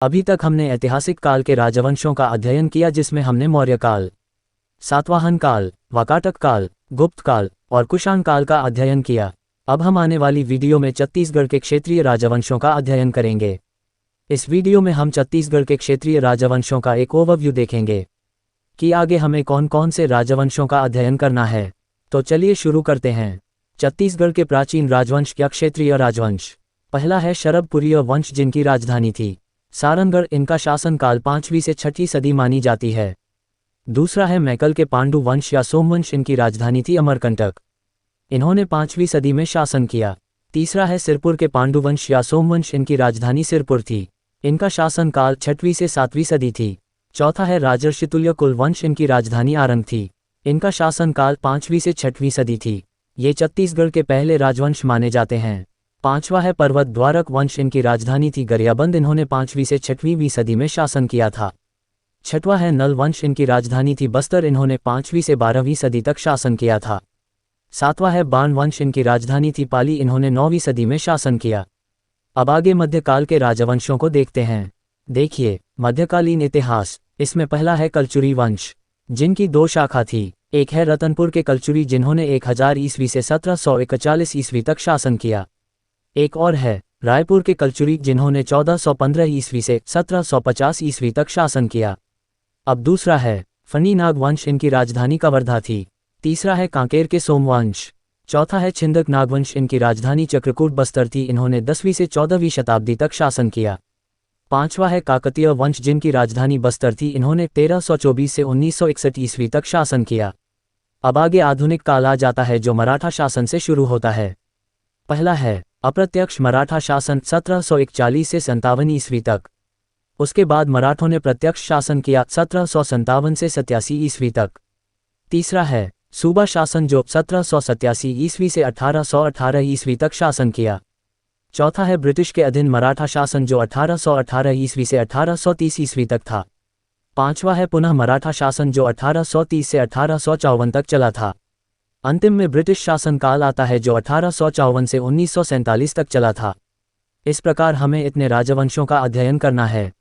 अभी तक हमने ऐतिहासिक काल के राजवंशों का अध्ययन किया, जिसमें हमने मौर्य काल, सातवाहन काल, वाकाटक काल, गुप्त काल और कुषाण काल का अध्ययन किया। अब हम आने वाली वीडियो में छत्तीसगढ़ के क्षेत्रीय राजवंशों का अध्ययन करेंगे। इस वीडियो में हम छत्तीसगढ़ के क्षेत्रीय राजवंशों का एक ओवरव्यू देखेंगे कि आगे हमें कौन कौन से राजवंशों का अध्ययन करना है। तो चलिए शुरू करते हैं। छत्तीसगढ़ के प्राचीन राजवंश या क्षेत्रीय राजवंश। पहला है शरभपुरीय वंश, जिनकी राजधानी थी सारंगढ़। इनका शासनकाल 5वीं से 6वीं सदी मानी जाती है। दूसरा है मैकल के पांडु वंश या सोमवंश। इनकी राजधानी थी अमरकंटक। इन्होंने 5वीं सदी में शासन किया। तीसरा है सिरपुर के पांडुवंश या सोमवंश। इनकी राजधानी सिरपुर थी। इनका शासनकाल 6वीं से 7वीं सदी थी। चौथा है राजर्षितुल्य कुल वंश। इनकी राजधानी आरंग थी। इनका शासनकाल 5वीं से 6वीं सदी थी। ये छत्तीसगढ़ के पहले राजवंश माने जाते हैं। पांचवा है पर्वत द्वारक वंश। इनकी राजधानी थी गरियाबंद। इन्होंने 5वीं से 6वीं सदी में शासन किया था। छठवा है नल वंश। इनकी राजधानी थी बस्तर। इन्होंने 5वीं से 12वीं सदी तक शासन किया था। सातवां है बाण वंश। इनकी राजधानी थी पाली। इन्होंने 9वीं सदी में शासन किया। अब आगे मध्यकाल के राजवंशों को देखते हैं। देखिए, मध्यकालीन इतिहास। इसमें पहला है कलचुरी वंश, जिनकी 2 शाखा थी। एक है रतनपुर के कलचुरी, जिन्होंने 1000 ईस्वी से 1741 ईस्वी तक शासन किया। एक और है रायपुर के कलचुरी, जिन्होंने 1415 ईस्वी से 1750 ईस्वी तक शासन किया। अब दूसरा है फनी नाग वंश। इनकी राजधानी कवर्धा थी। तीसरा है कांकेर के सोमवंश। चौथा है छिंदक नागवंश। इनकी राजधानी चक्रकूट बस्तर थी। इन्होंने 10वीं से 14वीं शताब्दी तक शासन किया। पांचवा है काकतीय वंश, जिनकी राजधानी बस्तर थी। इन्होंने 1324 से 1961 ईस्वी तक शासन किया। अब आगे आधुनिक काल आ जाता है, जो मराठा शासन से शुरू होता है। पहला है अप्रत्यक्ष मराठा शासन 1741 से 57 ईस्वी तक। उसके बाद मराठों ने प्रत्यक्ष शासन किया 1757 से 87 ईस्वी तक। तीसरा है सूबा शासन, जो 1787 ईस्वी से 1818 ईस्वी तक शासन किया। चौथा है ब्रिटिश के अधीन मराठा शासन, जो 1818 ईस्वी से 1830 ईस्वी तक था। पांचवा है पुनः मराठा शासन, जो 1830 से 1854 तक चला था। अंतिम में ब्रिटिश शासनकाल आता है, जो 1854 से 1947 तक चला था। इस प्रकार हमें इतने राजवंशों का अध्ययन करना है।